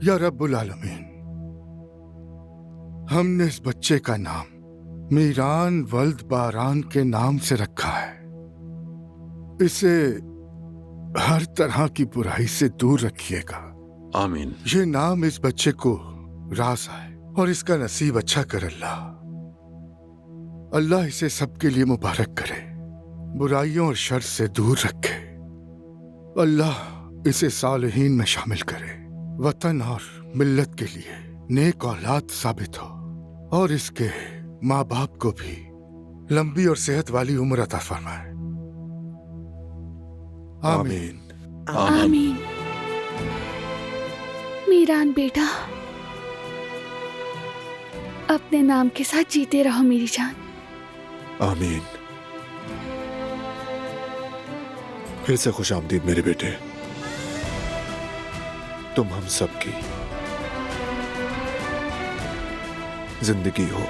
या रब्बुल आलमीन, हमने इस बच्चे का नाम मीरान वल्द बारान के नाम से रखा है। इसे हर तरह की बुराई से दूर रखिएगा। आमीन। ये नाम इस बच्चे को रास आए और इसका नसीब अच्छा कर अल्लाह। अल्लाह इसे सबके लिए मुबारक करे, बुराइयों और शर से दूर रखे। अल्लाह इसे सालिहीन में शामिल करे, वतन और मिल्लत के लिए नेक औलाद साबित हो और इसके माँ बाप को भी लंबी और सेहत वाली उम्र अता फरमाए। आमीन। आमीन। मीरान बेटा, अपने नाम के साथ जीते रहो मेरी जान। आमीन। फिर से खुश आमदीद मेरे बेटे, तुम हम सब की जिंदगी हो।